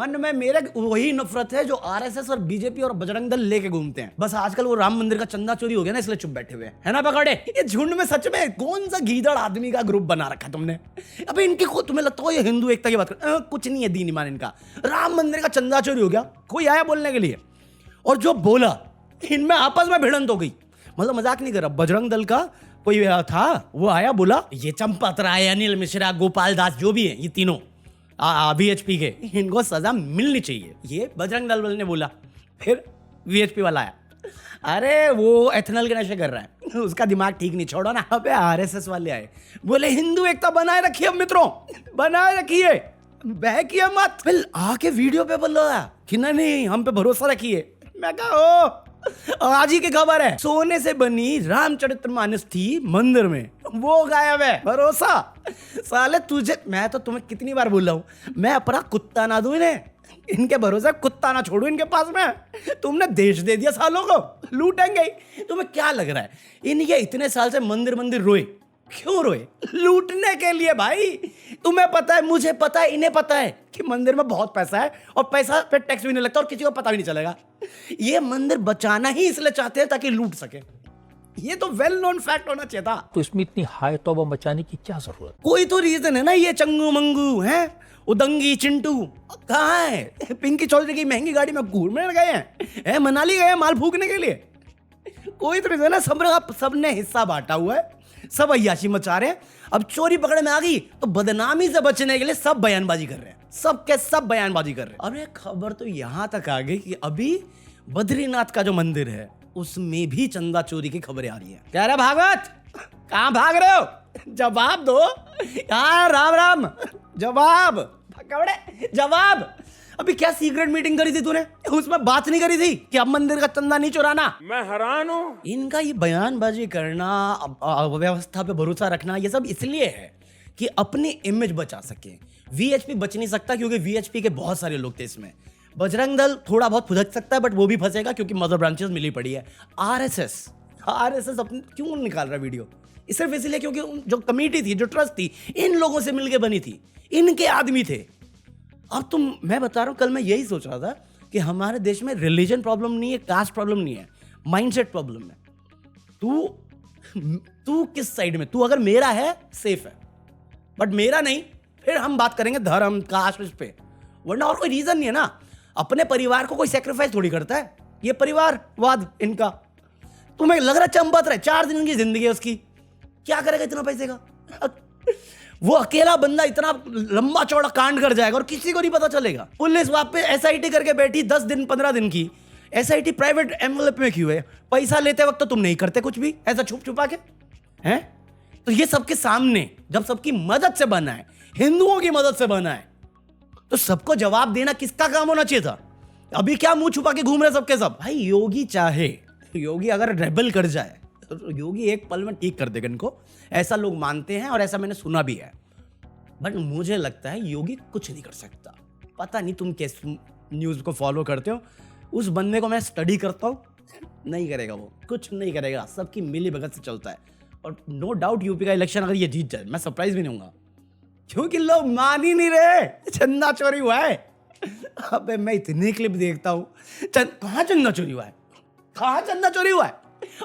मन में मेरे वही नफरत है जो आरएसएस और बीजेपी और बजरंग दल लेके घूमते हैं। बस आजकल वो राम मंदिर का चंदा चोरी हो गया ना, इसलिए चुप बैठे हुए है ना पकौड़े। ये झुंड में सच में कौन सा गीदड़ आदमी का ग्रुप बना रखा तुमने। अबे इनकी तुम्हें लगता हो ये हिंदू एकता की बात कर, कुछ नहीं है दीन ईमान इनका। राम मंदिर का चंदा चोरी हो गया, कोई आया बोलने के लिए, और जो बोला इनमें आपस में भिड़ंत हो गई। मतलब मजाक नहीं कर रहा, बजरंग दल का कोई था, वो आया बोला ये चंपत राय, अनिल मिश्रा, गोपाल दास जो भी है ये तीनों वीएचपी के, इनको सजा मिलनी चाहिए, ये बजरंग दल ने बोला। फिर वीएचपी वाला आया, अरे वो एथेनॉल के नशे कर रहा है, उसका दिमाग ठीक नहीं, छोड़ो ना। अबे आरएसएस वाले आए, बोले हिंदू एकता बनाए रखिए मित्रों, बनाए रखिए, बहकिए मत। फिर आके वीडियो पे बोल रहा कि नहीं हम पे भरोसा रखिए। मैं कहा ओ आज ही की खबर है, सोने से बनी रामचरितमानस थी मंदिर में, वो गायब है। भरोसा साले तुझे, मैं तो तुम्हें कितनी बार बोल रहा हूं, मैं अपना कुत्ता ना दूं इन्हें, इनके भरोसे कुत्ता ना छोड़ू इनके पास में। तुमने देश दे दिया सालों को, लूटेंगे। तुम्हें क्या लग रहा है इनके इतने साल से मंदिर मंदिर रोए, क्यों रोए? लूटने के लिए भाई। तुम्हें पता है, मुझे पता है, इन्हें पता है कि मंदिर में बहुत पैसा है और पैसा पे टैक्स भी नहीं लगता और किसी को पता भी नहीं चलेगा। ये मंदिर बचाना ही इसलिए चाहते हैं ताकि लूट सके। ये तो वेल नोन फैक्ट होना चाहिए था। तो इसमें इतनी हाई तौबा मचाने की क्या जरूरत? कोई तो रीजन है ना। ये चंगू मंगू है, उदंगी चिंटू कहाँ है? पिंकी चौधरी की महंगी गाड़ी में घूमने गए हैं, मनाली गए हैं माल फूकने के लिए। कोई तो रीजन है। सबने हिस्सा बांटा हुआ है, सब अय्याशी मचा रहे हैं। अब चोरी पकड़े में आ गई तो बदनामी से बचने के लिए सब बयानबाजी कर रहे हैं, सब के सब बयानबाजी कर रहे हैं। अब ये खबर तो यहां तक आ गई कि अभी बद्रीनाथ का जो मंदिर है उसमें भी चंदा चोरी की खबरें आ रही है। क्या रे भागवत, कहां भाग रहे हो? जवाब दो यार, राम राम, जवाब पकौड़े, जवाब। अभी क्या सीक्रेट मीटिंग करी थी तूने? उसमें बात नहीं करी थी कि अब मंदिर का चंदा नहीं चुराना? मैं हैरान हूं। इनका ये बयानबाजी करना, व्यवस्था पे भरोसा रखना, ये सब इसलिए है कि अपनी इमेज बचा सके। वीएचपी बच नहीं सकता क्योंकि वीएचपी के बहुत सारे लोग थे इसमें। बजरंग दल थोड़ा बहुत फुदक सकता है बट वो भी फंसेगा क्योंकि मदर ब्रांचेस मिली पड़ी है। आरएसएस अपने क्यों निकाल रहा वीडियो? सिर्फ इसलिए क्योंकि जो कमेटी थी, जो ट्रस्ट थी, इन लोगों से मिलकर बनी थी, इनके आदमी थे। अब मैं बता रहा हूं, कल मैं यही सोच रहा था कि हमारे देश में रिलीजन प्रॉब्लम नहीं है, कास्ट प्रॉब्लम नहीं है, माइंडसेट प्रॉब्लम है। तू किस साइड में? तू अगर मेरा है सेफ है, बट मेरा नहीं, फिर हम बात करेंगे धर्म कास्ट पे, वरना और कोई रीजन नहीं है ना। अपने परिवार को कोई सेक्रीफाइस थोड़ी करता है, ये परिवारवाद इनका। तुम्हें लग रहा चंपत रहे, 4 दिन की जिंदगी है उसकी, क्या करेगा इतना पैसे का? वो अकेला बंदा इतना लंबा चौड़ा कांड कर जाएगा और किसी को नहीं पता चलेगा। पुलिस वहां पे एसआईटी करके बैठी 10 दिन 15 दिन की। एसआईटी प्राइवेट एनवेलप में क्यों है? पैसा लेते वक्त तो तुम नहीं करते कुछ भी ऐसा छुप छुपा के, हैं? तो ये सबके सामने जब सबकी मदद से बना है, हिंदुओं की मदद से बना है, तो सबको जवाब देना किसका काम होना चाहिए था? अभी क्या मुंह छुपा के घूम रहे सबके सब? भाई योगी अगर रेबल कर जाए तो योगी एक पल में ठीक कर देगा इनको, ऐसा लोग मानते हैं और ऐसा मैंने सुना भी है। बट मुझे लगता है योगी कुछ नहीं कर सकता। पता नहीं तुम किस न्यूज को फॉलो करते हो, उस बंदे को मैं स्टडी करता हूँ, नहीं करेगा वो, कुछ नहीं करेगा, सबकी मिली भगत से चलता है। और नो डाउट यूपी का इलेक्शन अगर ये जीत जाए मैं सरप्राइज भी नहीं होऊंगा, क्योंकि लोग मान ही नहीं रहे चंदा चोरी हुआ है। अबे मैं इतनी क्लिप देखता हूँ, कहाँ चंदा चोरी हुआ है, कहाँ चंदा चोरी हुआ है?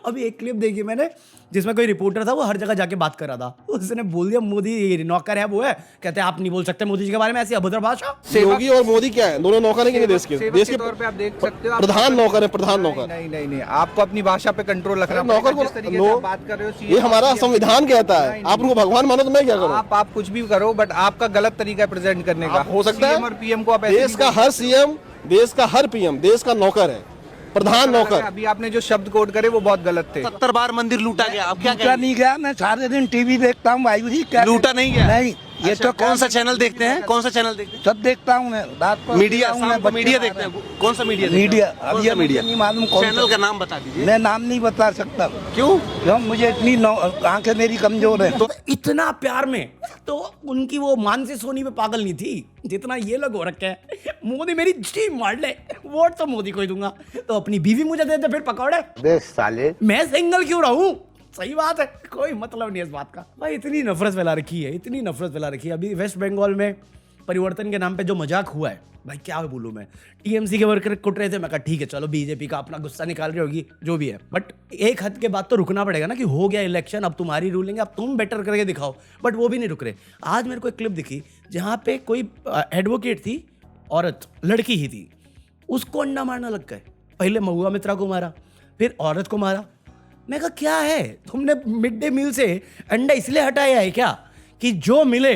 अभी एक क्लिप देखी मैंने जिसमें कोई रिपोर्टर था, वो हर जगह जाके बात कर रहा था। उसने बोल दिया मोदी नौकर है, वो है, कहते हैं आप नहीं बोल सकते मोदी जी के बारे में ऐसी अभद्र भाषा। योगी और मोदी क्या है? दोनों नौकर हैं देश के तौर पे आप देख सकते हो, प्रधान नौकर है, प्रधान नौकर। नहीं, आपको अपनी भाषा पे कंट्रोल रखना पड़ेगा। नौकर जिस तरीके से आप बात कर रहे हो, ये हमारा संविधान कहता है। आप उनको भगवान मानो तो मैं क्या करूं? आप कुछ भी करो, बट आपका गलत तरीका है प्रेजेंट करने का। हो सकता है और पीएम को आप देश का हर सीएम, देश का हर पीएम देश का नौकर है, प्रधान नौकर। अभी आपने जो शब्द कोड करे वो बहुत गलत थे। 70 बार मंदिर लूटा गया, अब क्या लूटा नहीं गया। मैं सारे दिन टीवी देखता हूँ भाई, लूटा नहीं गया? नहीं। ये तो कौन सा चैनल देखते हैं? कौन सा चैनल देखते हैं? सब देखता हूँ मैं, रात को मीडिया, शाम को मीडिया देखते हैं? कौन सा मीडिया? अब ये मीडिया नहीं मालूम कौन चैनल का नाम बता दीजिए। मैं नाम नहीं बता सकता। क्यों? मुझे इतनी आंखें मेरी कमजोर है। तो इतना प्यार में तो उनकी वो मानसी सोनी पे पागल नहीं थी जितना ये लोग हो रखे हैं। मोदी मेरी जी मार ले, वोट तो मोदी को ही दूंगा, तो अपनी बीवी मुझे दे दे फिर पकौड़े। साले मैं सिंगल क्यों रहूं? सही बात है, कोई मतलब नहीं इस बात का। भाई इतनी नफरत फैला रखी है, इतनी नफरत फैला रखी है। अभी वेस्ट बंगाल में परिवर्तन के नाम पे जो मजाक हुआ है भाई, क्या बोलूं मैं। टीएमसी के वर्कर कुट रहे थे, मैं कहा ठीक है चलो बीजेपी का अपना गुस्सा निकाल रही होगी जो भी है, बट एक हद के बाद तो रुकना पड़ेगा ना कि हो गया इलेक्शन, अब तुम्हारी रूलिंग है, अब तुम बेटर करके दिखाओ। बट वो भी नहीं रुक रहे। आज मेरे को एक क्लिप दिखी जहाँ पे कोई एडवोकेट थी, औरत, लड़की ही थी, उसको अंडा मारना लग गए। पहले महुआ मित्रा को मारा, फिर औरत को मारा। मैं कहा क्या है, तुमने मिड डे मील से अंडा इसलिए हटाया है क्या कि जो मिले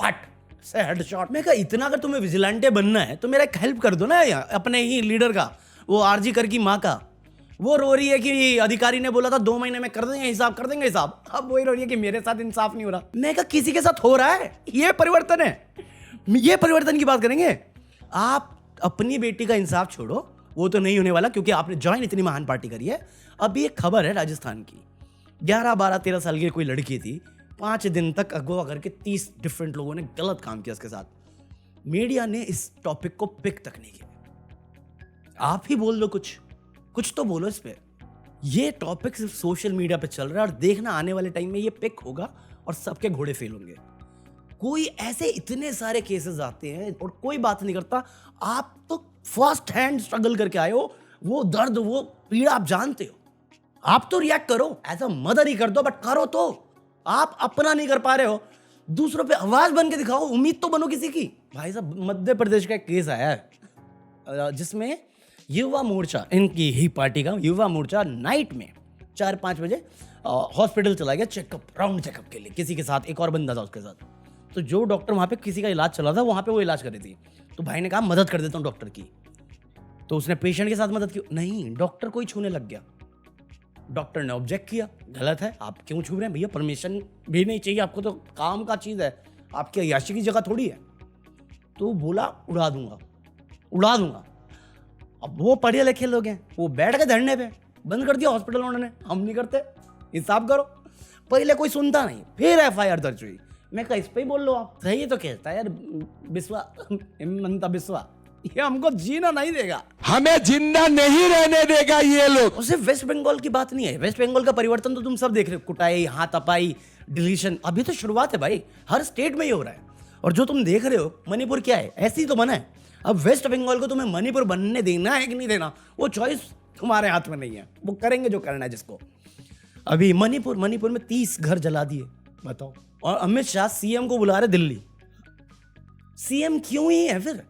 पट से हेडशॉट? मैं कहा इतना अगर तुम्हें विजिलेंटे बनना है तो मेरा एक हेल्प कर दो ना यार, अपने ही लीडर का, वो आरजी कर की माँ का। वो रो रही है कि अधिकारी ने बोला था 2 महीने में कर देंगे हिसाब, कर देंगे हिसाब। अब वही रो रही है कि मेरे साथ इंसाफ नहीं हो रहा। मैं कहा किसी के साथ हो रहा है, ये परिवर्तन है, ये परिवर्तन की बात करेंगे। आप अपनी बेटी का इंसाफ छोड़ो, वो तो नहीं होने वाला क्योंकि आपने ज्वाइन इतनी महान पार्टी करी है। अभी एक खबर है राजस्थान की, 11, 12, 13 साल की कोई लड़की थी, 5 दिन तक अगवा करके 30 डिफरेंट लोगों ने गलत काम किया उसके साथ। मीडिया ने इस टॉपिक को पिक तक नहीं किया। आप ही बोल दो, कुछ तो बोलो इस पे। ये टॉपिक सिर्फ सोशल मीडिया पे चल रहा है और देखना आने वाले टाइम में ये पिक होगा और सबके घोड़े फेल होंगे। कोई ऐसे इतने सारे केसेस आते हैं और कोई बात नहीं करता। आप तो फर्स्ट हैंड स्ट्रगल करके आए हो, वो दर्द, वो पीड़ा आप जानते हो। आप तो रिएक्ट करो, एज अ मदर ही कर दो, बट करो तो। आप अपना नहीं कर पा रहे हो, दूसरों पे आवाज बन के दिखाओ, उम्मीद तो बनो किसी की। भाई साहब, मध्य प्रदेश का एक केस आया है जिसमें युवा मोर्चा, इनकी ही पार्टी का युवा मोर्चा, नाइट में 4-5 बजे हॉस्पिटल चला गया चेकअप, राउंड चेकअप के लिए, किसी के साथ, एक और बंदा था उसके साथ। तो जो डॉक्टर वहां पे किसी का इलाज चला था, वहां पे वो इलाज कर रही थी। तो भाई ने कहा मदद कर देता हूँ डॉक्टर की। तो उसने पेशेंट के साथ मदद की, नहीं, डॉक्टर को ही छूने लग गया। डॉक्टर ने ऑब्जेक्ट किया, गलत है, आप क्यों छू रहे हैं भैया, परमिशन भी नहीं चाहिए आपको, तो काम का चीज़ है, आपकी अय्याशी की जगह थोड़ी है। तो बोला उड़ा दूंगा, उड़ा दूंगा। अब वो पढ़े लिखे लोग हैं, वो बैठ गए धरने पे, बंद कर दिया हॉस्पिटल उन्होंने। हम नहीं करते, हिसाब करो। पहले कोई सुनता नहीं, फिर एफआईआर दर्ज हुई। मैं कहा इस पे ही बोल लो आप, सही तो कहता है यार बिस्वा, हिमंता बिस्वा, ये हमको जीना नहीं देगा, हमें जिंदा नहीं रहने देगा ये लोग। और सिर्फ वेस्ट बंगाल की बात नहीं है। वेस्ट बंगाल का परिवर्तन तो तुम सब देख रहे हो, कुटाई, हाथापाई, डिलीशन, अभी तो शुरुआत है भाई, हर स्टेट में ही हो रहा है। और जो तुम देख रहे हो मणिपुर क्या है, ऐसे ही तो बना है। अब वेस्ट बंगाल को तुम्हें मणिपुर बनने देना है कि नहीं देना, वो चॉइस तुम्हारे हाथ में नहीं है, वो करेंगे जो करना है जिसको। अभी मणिपुर में 30 घर जला दिए, बताओ। और अमित शाह सीएम को बुला रहे दिल्ली। सीएम क्यों ही है फिर,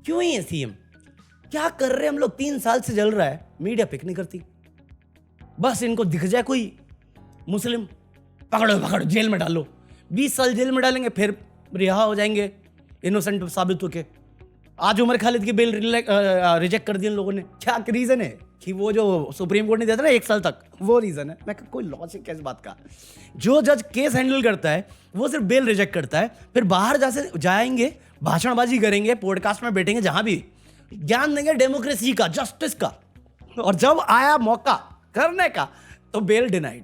क्यों ही है सीएम? क्या कर रहे हैं हम लोग? 3 साल से जल रहा है, मीडिया पिक नहीं करती। बस इनको दिख जाए कोई मुस्लिम, पकड़ो जेल में डालो, 20 साल जेल में डालेंगे, फिर रिहा हो जाएंगे इनोसेंट साबित होके। आज उमर खालिद की बेल रिजेक्ट कर दी इन लोगों ने। क्या रीजन है कि वो जो सुप्रीम कोर्ट ने दिया था ना 1 साल तक, वो रीजन है। मैं कोई लॉजिक है इस बात का? जो जज केस हैंडल करता है वो सिर्फ बेल रिजेक्ट करता है, फिर बाहर जाएंगे, भाषणबाजी करेंगे, पॉडकास्ट में बैठेंगे, जहां भी ज्ञान देंगे डेमोक्रेसी का, जस्टिस का, और जब आया मौका करने का तो बेल डिनाइड।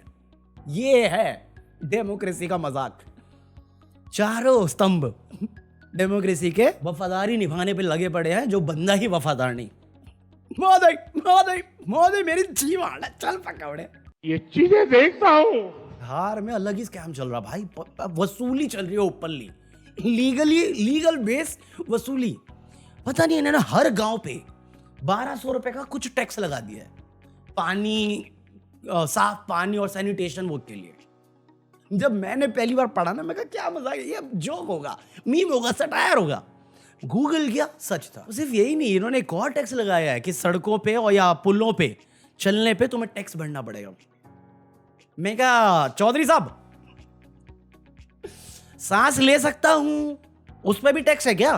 ये है डेमोक्रेसी का मजाक। चारों स्तंभ डेमोक्रेसी के वफादारी निभाने पे लगे पड़े हैं, जो बंदा ही वफादार नहीं। मोदी मेरी जीवान है, चल पकौड़े। ये चीजें देखता हूँ, बिहार में अलग ही स्कैम चल रहा भाई, वसूली चल रही है ओपनली, लीगल बेस वसूली। पता नहीं इन्होंने हर गांव पे 1200 रुपए का कुछ टैक्स लगा दिया है, पानी, साफ पानी और सैनिटेशन वर्क के लिए। जब मैंने पहली बार पढ़ा ना, मैं कहा क्या मजाक है, ये जोक होगा, मीम होगा, सटायर होगा। गूगल किया, सच था। सिर्फ यही नहीं, इन्होंने एक और टैक्स लगाया है कि सड़कों पे और या पुलों पे चलने पे तुम्हें टैक्स भरना पड़ेगा। मैं कहा चौधरी साहब, सांस ले सकता हूं, उस पे भी टैक्स है क्या?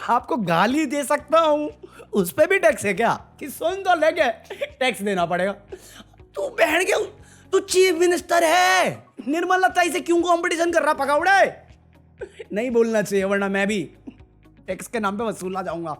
आपको गाली दे सकता हूं, उस पे भी टैक्स है क्या? कि सुन तो लेके टैक्स देना पड़ेगा। तू बहन के, तू चीफ मिनिस्टर है, निर्मला ताई से क्यों कंपटीशन कर रहा पकौड़े? नहीं बोलना चाहिए, वरना मैं भी टैक्स के नाम पे वसूला जाऊंगा।